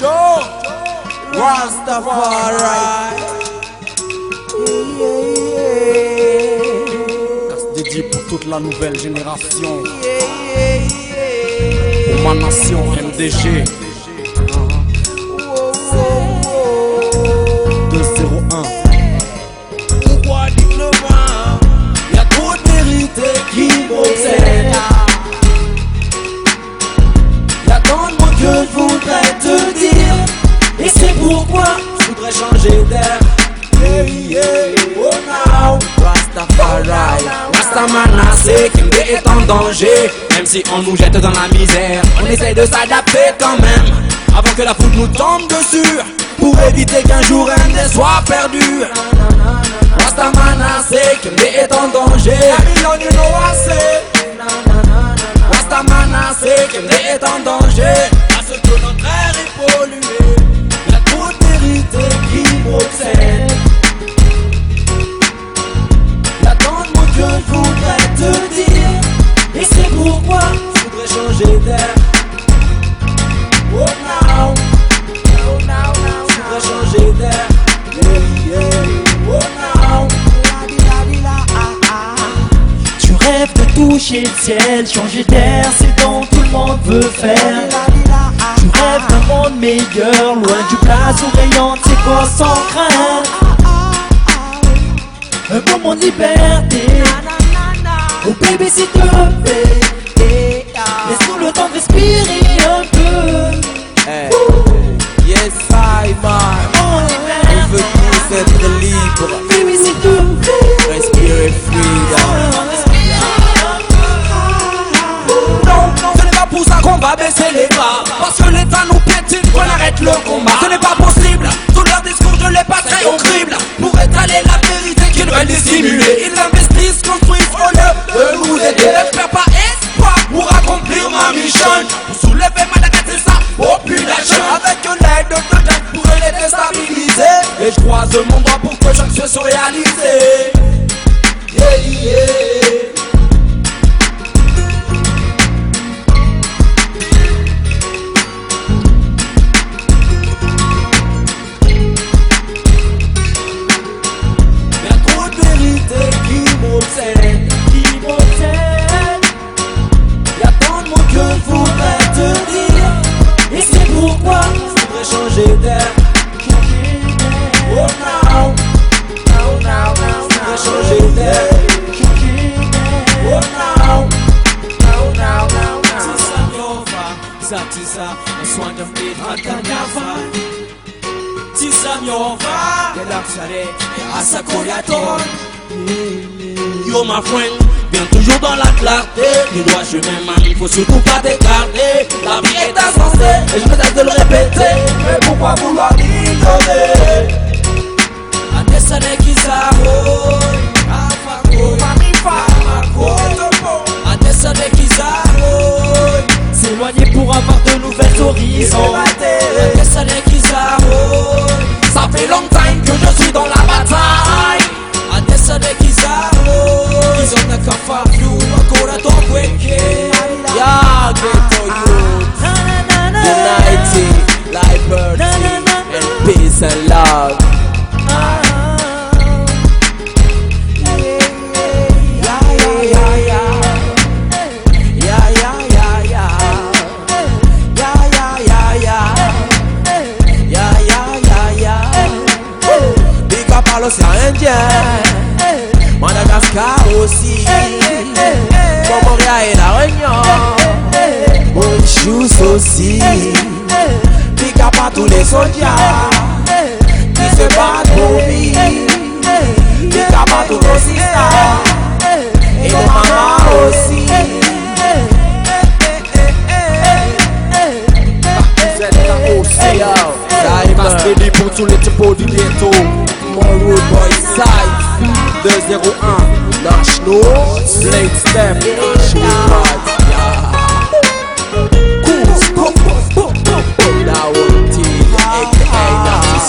Joe, Rastafari. C'est dédié pour toute la nouvelle génération, pour ma nation MDG. 201. Pourquoi dites-le-moi? Y'a trop de vérité qui m'obsède. Y'a tant de mots que je voudrais te dire, et c'est pourquoi je voudrais changer d'air. Yeah, yeah, oh now, Rastafari. Rastamana, c'est Kembe est en danger. Même si on nous jette dans la misère, on essaye de s'adapter quand même, avant que la foudre nous tombe dessus, pour éviter qu'un jour un des soit perdu. Rastamana, c'est Kembe est en danger. Babylon, you know I say. Rastamana, c'est Kembe est en danger, parce que notre air est pollué. Y'a trop de vérité qui m'obsède. Y'a tant de mots que je voudrais te dire, et c'est pourquoi je voudrais changer d'air. Oh now, je voudrais changer d'air. Yeah, yeah. Oh now, Tu rêves de toucher le ciel, changer d'air, c'est dont tout le monde veut faire. Tu rêves d'un monde meilleur, loin du place souriant, c'est quoi sans crainte. Un beau monde liberté. Oh bébé s'il te plaît, laisse-nous le temps de respirer un peu. hey. Yes, I man. On veut tous être libres, Bébé s'il te plaît, respirer freedom. Non, ce n'est pas pour ça qu'on va baisser les bras, parce que l'État nous piétine, qu'on arrête le combat. Ce n'est pas possible, tout leur discours je les passerai au crible, pour étaler la vérité qu'ils veulent dissimuler. Ils investissent, construisent au lieu de nous aider. Ne perds pas espoir pour accomplir ma mission, pour soulever Madagascar et sa population. Avec l'aide de Dieu pour les déstabiliser, et je croise mon doigt pour que chaque chose soit réalisé. Yeah, yeah. Y'a tant de mots que je voudrais te dire, et c'est pourquoi je voudrais changer d'air. Oh now, je voudrais changer d'air. Oh now, Tisa miova, Tisa, on soigne de mes Kanyafa. Tisa miova, Yelapsare, Asakoriaton. Yo ma friend, viens toujours dans la clarté. Du droit chemin man, il faut surtout pas t'écarter. La vie est insensée, et je me tâche de le répéter. Mais pourquoi vouloir l'ignorer? Adesane Kizaro, Afako, Mamifa, Amako, Adesane Kizaro, s'éloigner pour avoir de nouvelles horizons. Adesane Kizaro, ça fait longtemps que je suis dans la bataille. Adesane Kizaro, ils ont un kafa flou, encore à ton weke. Ya ghetto youth, unity, liberty, and peace and love. L'océan Indien, Madagascar aussi, Montmoria et la Réunion, Mauritius aussi, big up à tous les soldats qui se battent pour vivre, big up à tous nos sisters et nos mamans aussi. Parce que dit pour tous les typos du ghetto. Mon road boy side 201 National Blade Step Cool Now aka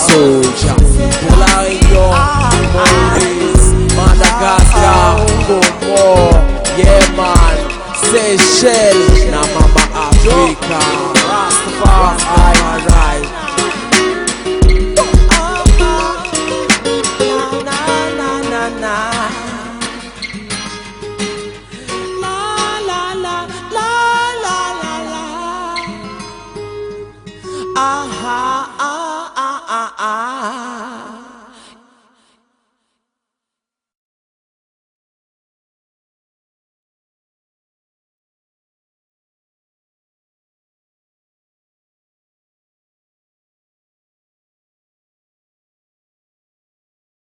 Soldier.